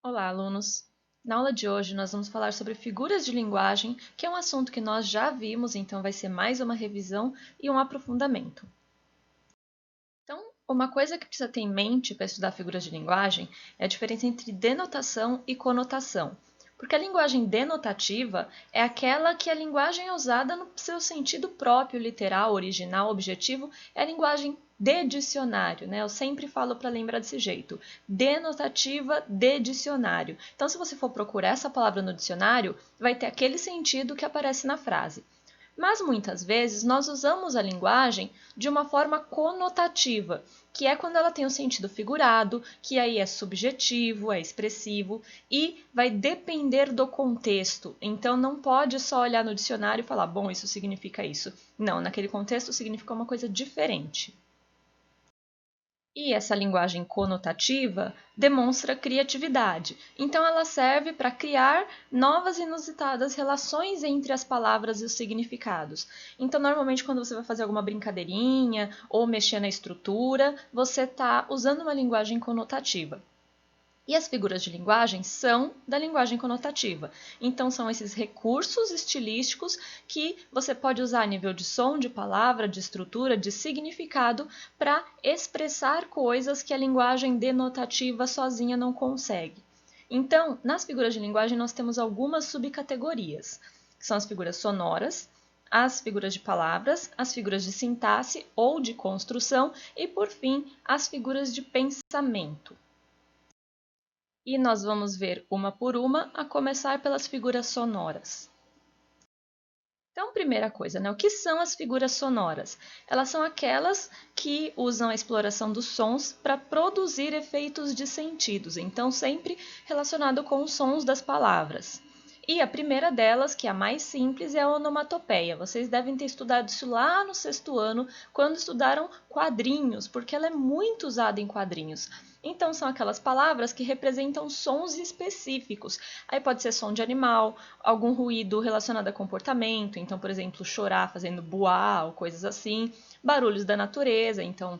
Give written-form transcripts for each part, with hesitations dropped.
Olá, alunos! Na aula de hoje, nós vamos falar sobre figuras de linguagem, que é um assunto que nós já vimos, então vai ser mais uma revisão e um aprofundamento. Então, uma coisa que precisa ter em mente para estudar figuras de linguagem é a diferença entre denotação e conotação. Porque a linguagem denotativa é aquela que a linguagem é usada no seu sentido próprio, literal, original, objetivo, é a linguagem de dicionário, né? Eu sempre falo para lembrar desse jeito. Denotativa de dicionário. Então, se você for procurar essa palavra no dicionário, vai ter aquele sentido que aparece na frase. Mas muitas vezes nós usamos a linguagem de uma forma conotativa, que é quando ela tem um sentido figurado, que aí é subjetivo, é expressivo e vai depender do contexto. Então não pode só olhar no dicionário e falar, bom, isso significa isso. Não, naquele contexto significa uma coisa diferente. E essa linguagem conotativa demonstra criatividade. Então, ela serve para criar novas e inusitadas relações entre as palavras e os significados. Então, normalmente, quando você vai fazer alguma brincadeirinha ou mexer na estrutura, você está usando uma linguagem conotativa. E as figuras de linguagem são da linguagem conotativa. Então, são esses recursos estilísticos que você pode usar a nível de som, de palavra, de estrutura, de significado, para expressar coisas que a linguagem denotativa sozinha não consegue. Então, nas figuras de linguagem, nós temos algumas subcategorias, que são as figuras sonoras, as figuras de palavras, as figuras de sintaxe ou de construção e, por fim, as figuras de pensamento. E nós vamos ver uma por uma, a começar pelas figuras sonoras. Então, primeira coisa, né? O que são as figuras sonoras? Elas são aquelas que usam a exploração dos sons para produzir efeitos de sentidos, então sempre relacionado com os sons das palavras. E a primeira delas, que é a mais simples, é a onomatopeia. Vocês devem ter estudado isso lá no 6º ano, quando estudaram quadrinhos, porque ela é muito usada em quadrinhos. Então, são aquelas palavras que representam sons específicos. Aí pode ser som de animal, algum ruído relacionado a comportamento. Então, por exemplo, chorar fazendo buá ou coisas assim. Barulhos da natureza, então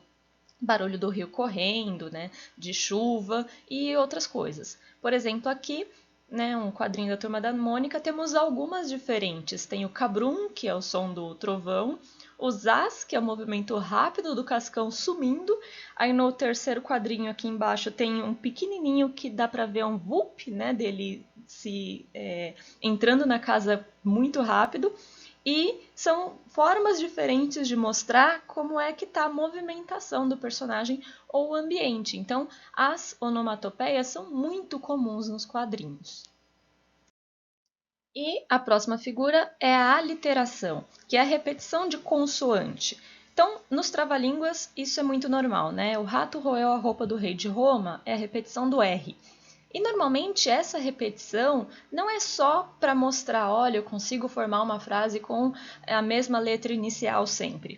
barulho do rio correndo, né, de chuva e outras coisas. Por exemplo, aqui, né, um quadrinho da Turma da Mônica, temos algumas diferentes. Tem o cabrum, que é o som do trovão, o zaz, que é o movimento rápido do cascão sumindo. Aí no terceiro quadrinho aqui embaixo tem um pequenininho que dá para ver um whoop, né, dele se entrando na casa muito rápido. E são formas diferentes de mostrar como é que está a movimentação do personagem ou o ambiente. Então, as onomatopeias são muito comuns nos quadrinhos. E a próxima figura é a aliteração, que é a repetição de consoante. Então, nos trava-línguas, isso é muito normal, né? O rato roeu a roupa do rei de Roma é a repetição do R. E normalmente essa repetição não é só para mostrar, olha, eu consigo formar uma frase com a mesma letra inicial sempre.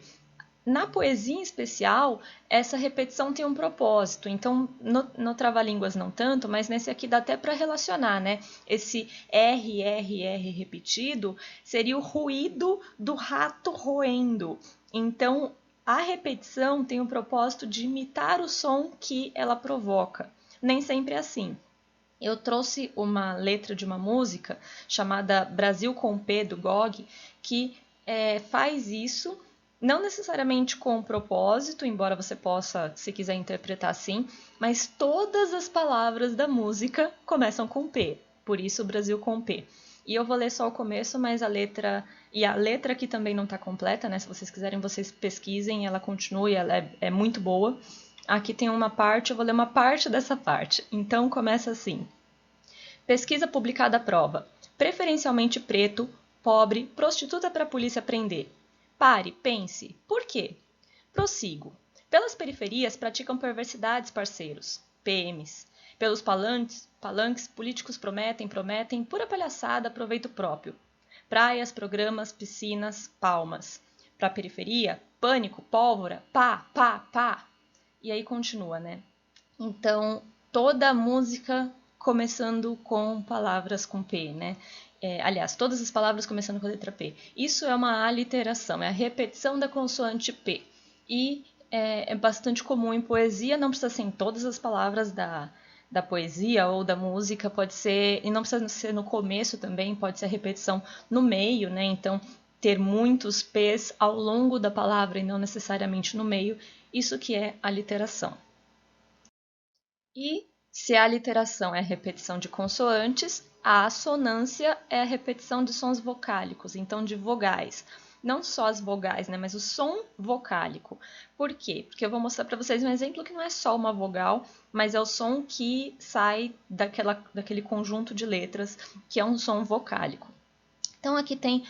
Na poesia em especial, essa repetição tem um propósito. Então, no trava-línguas não tanto, mas nesse aqui dá até para relacionar, né? Esse R, R, R repetido seria o ruído do rato roendo. Então, a repetição tem o propósito de imitar o som que ela provoca. Nem sempre é assim. Eu trouxe uma letra de uma música chamada Brasil com P, do GOG, que faz isso, não necessariamente com propósito, embora você possa, se quiser interpretar assim, mas todas as palavras da música começam com P, por isso Brasil com P. E eu vou ler só o começo, mas a letra aqui também não está completa, né? Se vocês quiserem, vocês pesquisem, ela continua e ela é muito boa. Aqui tem uma parte, eu vou ler uma parte dessa parte. Então, começa assim. Pesquisa publicada à prova. Preferencialmente preto, pobre, prostituta para a polícia prender. Pare, pense. Por quê? Prossigo. Pelas periferias praticam perversidades, parceiros. PMs. Pelos palanques políticos prometem, pura palhaçada, proveito próprio. Praias, programas, piscinas, palmas. Para a periferia, pânico, pólvora, pá, pá, pá. E aí continua, né? Então, toda a música começando com palavras com P, né? Aliás, todas as palavras começando com a letra P. Isso é uma aliteração, é a repetição da consoante P. E é bastante comum em poesia, não precisa ser em todas as palavras da poesia ou da música pode ser, e não precisa ser no começo também, pode ser a repetição no meio, né? Então, ter muitos P's ao longo da palavra e não necessariamente no meio, isso que é aliteração. E se a aliteração é a repetição de consoantes, a assonância é a repetição de sons vocálicos, então de vogais. Não só as vogais, né, mas o som vocálico. Por quê? Porque eu vou mostrar para vocês um exemplo que não é só uma vogal, mas é o som que sai daquele conjunto de letras, que é um som vocálico. Então aqui tem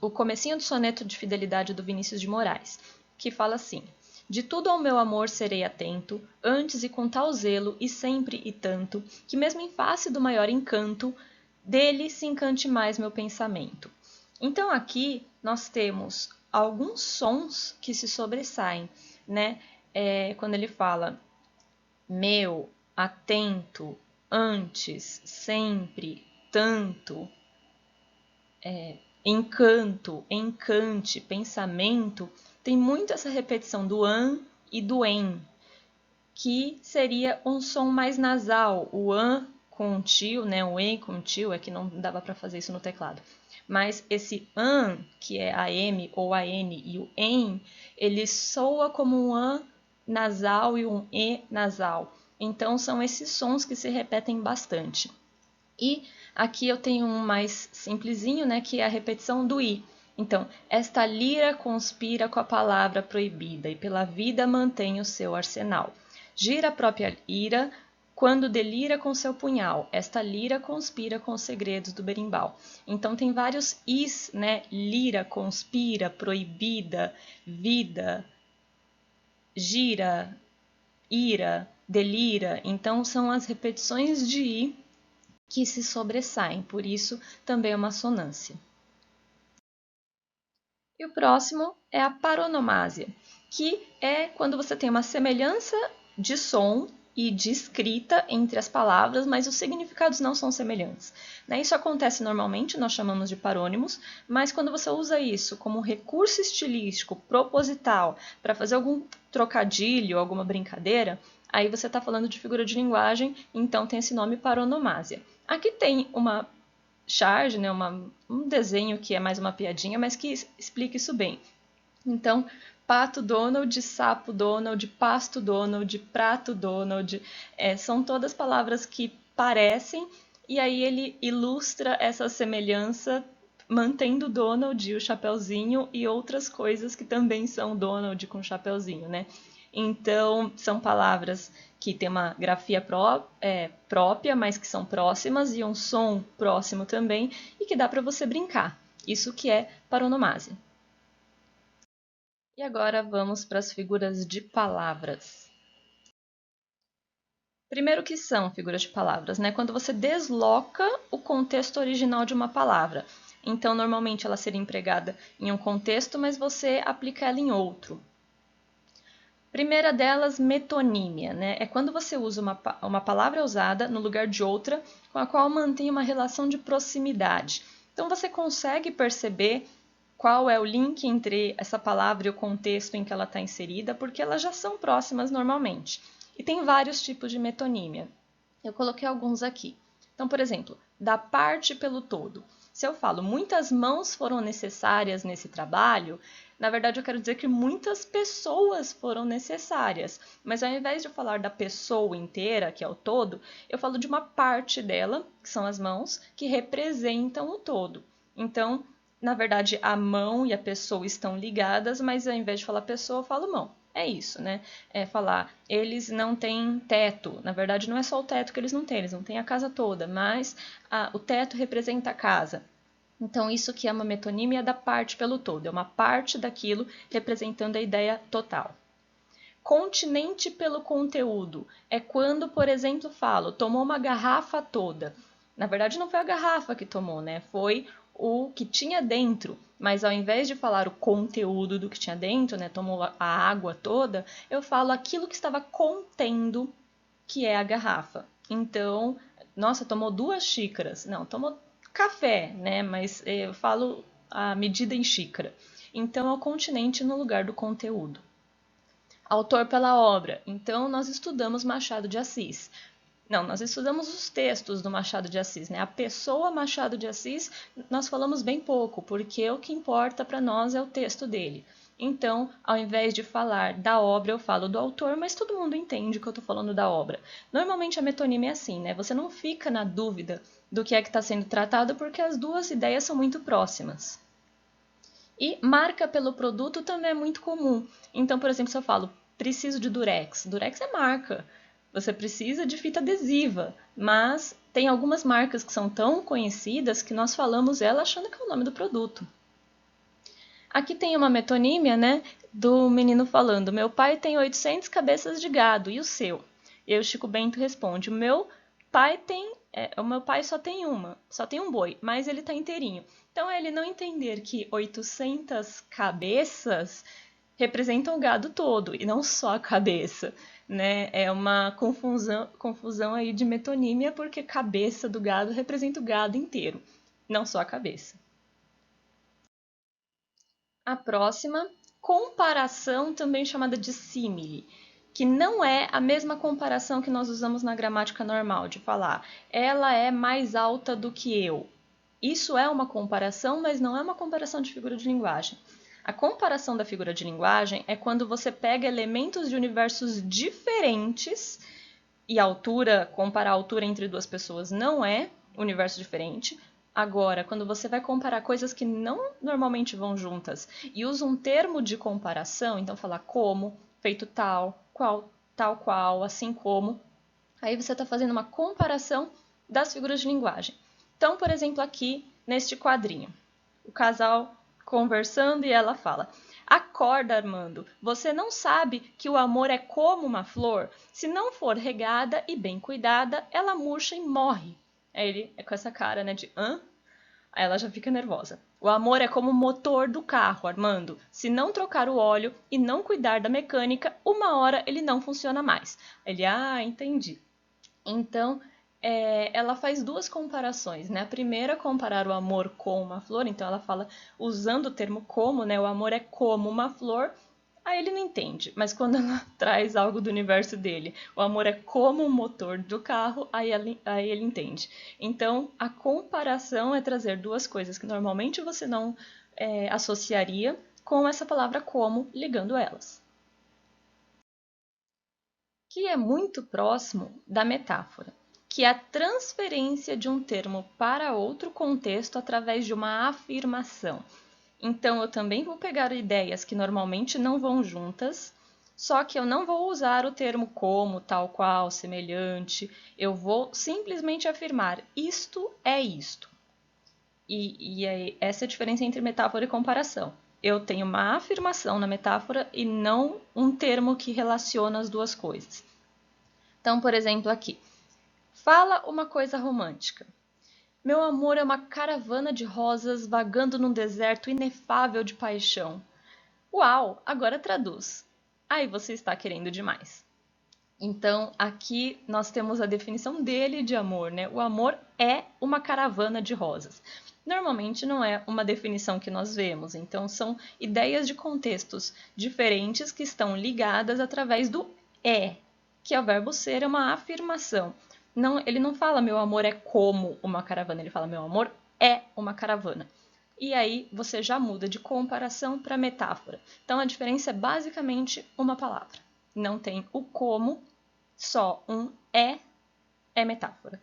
o comecinho do soneto de fidelidade do Vinícius de Moraes, que fala assim: de tudo ao meu amor serei atento, antes e com tal zelo, e sempre e tanto, que mesmo em face do maior encanto, dele se encante mais meu pensamento. Então aqui nós temos alguns sons que se sobressaem, né? Quando ele fala meu, atento, antes, sempre, tanto, encanto, encante, pensamento, tem muito essa repetição do an e do en, que seria um som mais nasal. O an com o tio, né? O en com o tio, é que não dava para fazer isso no teclado. Mas esse an, que é a M ou a N, e o en, ele soa como um an nasal e um e nasal. Então são esses sons que se repetem bastante. E aqui eu tenho um mais simplesinho, né, que é a repetição do i. Então, esta lira conspira com a palavra proibida e pela vida mantém o seu arsenal. Gira a própria ira quando delira com seu punhal. Esta lira conspira com os segredos do berimbau. Então tem vários is, né? Lira, conspira, proibida, vida, gira, ira, delira. Então são as repetições de i que se sobressaem, por isso também é uma assonância. E o próximo é a paronomásia, que é quando você tem uma semelhança de som e de escrita entre as palavras, mas os significados não são semelhantes. Isso acontece normalmente, nós chamamos de parônimos, mas quando você usa isso como recurso estilístico proposital para fazer algum trocadilho, alguma brincadeira, aí você está falando de figura de linguagem, então tem esse nome paronomásia. Aqui tem uma charge, né, um desenho que é mais uma piadinha, mas que explica isso bem. Então, pato Donald, sapo Donald, pasto Donald, prato Donald, são todas palavras que parecem, e aí ele ilustra essa semelhança mantendo Donald e o chapeuzinho e outras coisas que também são Donald com chapeuzinho, né? Então, são palavras que têm uma grafia própria, mas que são próximas, e um som próximo também, e que dá para você brincar. Isso que é paronomásia. E agora vamos para as figuras de palavras. Primeiro, que são figuras de palavras, né? Quando você desloca o contexto original de uma palavra. Então, normalmente ela seria empregada em um contexto, mas você aplica ela em outro. Primeira delas, metonímia, né? É quando você usa uma palavra usada no lugar de outra, com a qual mantém uma relação de proximidade. Então, você consegue perceber qual é o link entre essa palavra e o contexto em que ela está inserida, porque elas já são próximas normalmente. E tem vários tipos de metonímia. Eu coloquei alguns aqui. Então, por exemplo, da parte pelo todo. Se eu falo muitas mãos foram necessárias nesse trabalho, na verdade eu quero dizer que muitas pessoas foram necessárias. Mas ao invés de eu falar da pessoa inteira, que é o todo, eu falo de uma parte dela, que são as mãos, que representam o todo. Então, na verdade, a mão e a pessoa estão ligadas, mas ao invés de falar pessoa, eu falo mão. É isso, né? É falar, eles não têm teto. Na verdade, não é só o teto que eles não têm a casa toda, mas o teto representa a casa. Então, isso que é uma metonímia da parte pelo todo, é uma parte daquilo representando a ideia total. Continente pelo conteúdo é quando, por exemplo, falo, tomou uma garrafa toda. Na verdade, não foi a garrafa que tomou, né? Foi o que tinha dentro, mas ao invés de falar o conteúdo do que tinha dentro, né, tomou a água toda, eu falo aquilo que estava contendo, que é a garrafa. Então, nossa, tomou 2 xícaras. Não, tomou café, né, mas eu falo a medida em xícara. Então, é o continente no lugar do conteúdo. Autor pela obra. Então, nós estudamos Machado de Assis. Não, nós estudamos os textos do Machado de Assis, né? A pessoa Machado de Assis, nós falamos bem pouco, porque o que importa para nós é o texto dele. Então, ao invés de falar da obra, eu falo do autor, mas todo mundo entende que eu estou falando da obra. Normalmente a metonímia é assim, né? Você não fica na dúvida do que é que está sendo tratado, porque as duas ideias são muito próximas. E marca pelo produto também é muito comum. Então, por exemplo, se eu falo preciso de durex, durex é marca. Você precisa de fita adesiva, mas tem algumas marcas que são tão conhecidas que nós falamos ela achando que é o nome do produto. Aqui tem uma metonímia, né, do menino falando: meu pai tem 800 cabeças de gado, e o seu? E aí o Chico Bento responde: o meu pai só tem um boi, mas ele está inteirinho. Então é ele não entender que 800 cabeças representam o gado todo e não só a cabeça, né? É uma confusão aí de metonímia, porque cabeça do gado representa o gado inteiro, não só a cabeça. A próxima, comparação, também chamada de símile, que não é a mesma comparação que nós usamos na gramática normal, de falar ela é mais alta do que eu. Isso é uma comparação, mas não é uma comparação de figura de linguagem. A comparação da figura de linguagem é quando você pega elementos de universos diferentes e comparar a altura entre duas pessoas não é universo diferente. Agora, quando você vai comparar coisas que não normalmente vão juntas e usa um termo de comparação, então falar como, feito tal, tal qual, assim como, aí você está fazendo uma comparação das figuras de linguagem. Então, por exemplo, aqui neste quadrinho, o casal conversando e ela fala: acorda, Armando, você não sabe que o amor é como uma flor? Se não for regada e bem cuidada, ela murcha e morre. Aí ele é com essa cara, né, de hã? Aí ela já fica nervosa. O amor é como o motor do carro, Armando. Se não trocar o óleo e não cuidar da mecânica, uma hora ele não funciona mais. Ele, entendi. Então, ela faz duas comparações, né? A primeira, comparar o amor com uma flor. Então, ela fala, usando o termo como, né? O amor é como uma flor. Aí ele não entende, mas quando ela traz algo do universo dele, o amor é como o motor do carro, aí ele entende. Então, a comparação é trazer duas coisas que normalmente você não associaria com essa palavra como, ligando elas. Que é muito próximo da metáfora, que é a transferência de um termo para outro contexto através de uma afirmação. Então, eu também vou pegar ideias que normalmente não vão juntas, só que eu não vou usar o termo como, tal qual, semelhante. Eu vou simplesmente afirmar isto é isto. E essa é a diferença entre metáfora e comparação. Eu tenho uma afirmação na metáfora e não um termo que relaciona as duas coisas. Então, por exemplo, aqui. Fala uma coisa romântica. Meu amor é uma caravana de rosas vagando num deserto inefável de paixão. Uau, agora traduz. Aí você está querendo demais. Então, aqui nós temos a definição dele de amor, né? O amor é uma caravana de rosas. Normalmente não é uma definição que nós vemos, então são ideias de contextos diferentes que estão ligadas através do é, que é o verbo ser, é uma afirmação. Não, ele não fala meu amor é como uma caravana, ele fala meu amor é uma caravana. E aí você já muda de comparação para metáfora. Então a diferença é basicamente uma palavra. Não tem o como, só um é metáfora.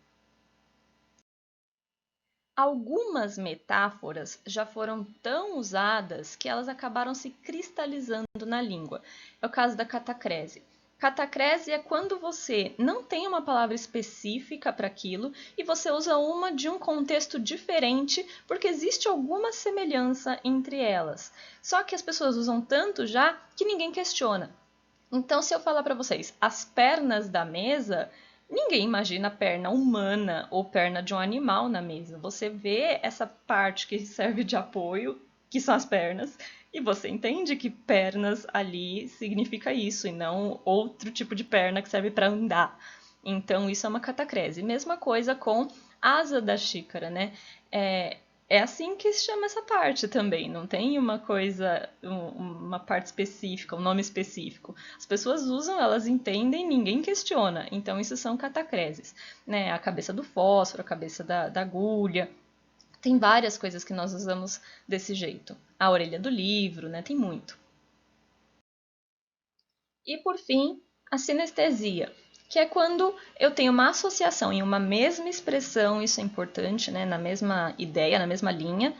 Algumas metáforas já foram tão usadas que elas acabaram se cristalizando na língua. É o caso da catacrese. Catacrese é quando você não tem uma palavra específica para aquilo e você usa uma de um contexto diferente porque existe alguma semelhança entre elas. Só que as pessoas usam tanto já que ninguém questiona. Então, se eu falar para vocês as pernas da mesa, ninguém imagina perna humana ou perna de um animal na mesa. Você vê essa parte que serve de apoio, que são as pernas, e você entende que pernas ali significa isso e não outro tipo de perna que serve para andar. Então, isso é uma catacrese. Mesma coisa com asa da xícara, né? é assim que se chama essa parte também, não tem uma coisa, uma parte específica, um nome específico. As pessoas usam, elas entendem, ninguém questiona. Então isso são catacreses, né? A cabeça do fósforo, a cabeça da agulha. Tem várias coisas que nós usamos desse jeito. A orelha do livro, né? Tem muito. E por fim, a sinestesia, que é quando eu tenho uma associação em uma mesma expressão, isso é importante, né? Na mesma ideia, na mesma linha,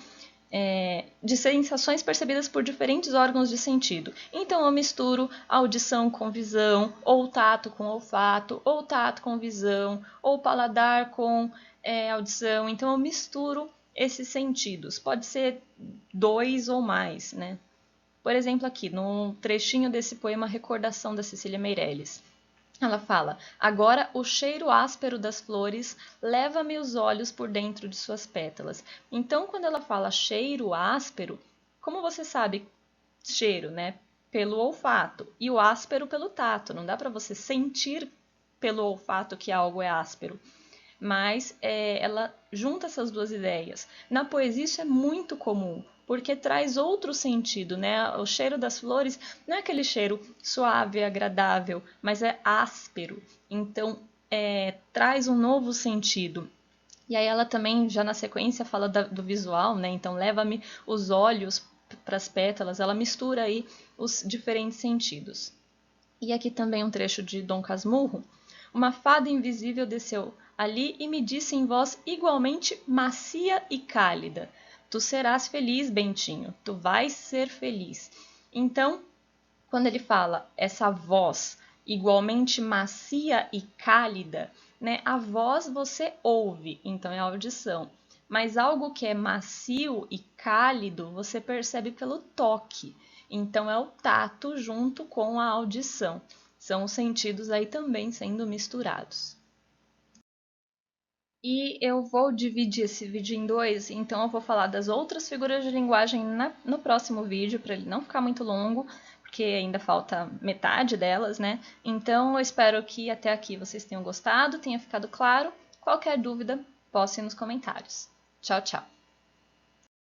de sensações percebidas por diferentes órgãos de sentido. Então eu misturo audição com visão, ou tato com olfato, ou tato com visão, ou paladar com audição. Então eu misturo esses sentidos. Pode ser dois ou mais, né? Por exemplo, aqui, num trechinho desse poema Recordação da Cecília Meirelles. Ela fala: agora o cheiro áspero das flores leva-me os olhos por dentro de suas pétalas. Então, quando ela fala cheiro áspero, como você sabe cheiro, né? Pelo olfato e o áspero pelo tato. Não dá para você sentir pelo olfato que algo é áspero. Mas ela junta essas duas ideias. Na poesia isso é muito comum, porque traz outro sentido, né? O cheiro das flores não é aquele cheiro suave, agradável, mas é áspero. Então, traz um novo sentido. E aí ela também, já na sequência, fala do visual, né? Então, leva-me os olhos para as pétalas. Ela mistura aí os diferentes sentidos. E aqui também um trecho de Dom Casmurro. Uma fada invisível desceu ali e me disse em voz igualmente macia e cálida: tu serás feliz, Bentinho, tu vais ser feliz. Então, quando ele fala essa voz igualmente macia e cálida, né? A voz você ouve, então é a audição. Mas algo que é macio e cálido você percebe pelo toque. Então é o tato junto com a audição. São os sentidos aí também sendo misturados. E eu vou dividir esse vídeo em dois, então eu vou falar das outras figuras de linguagem no próximo vídeo, para ele não ficar muito longo, porque ainda falta metade delas, né? Então eu espero que até aqui vocês tenham gostado, tenha ficado claro. Qualquer dúvida, poste nos comentários. Tchau, tchau!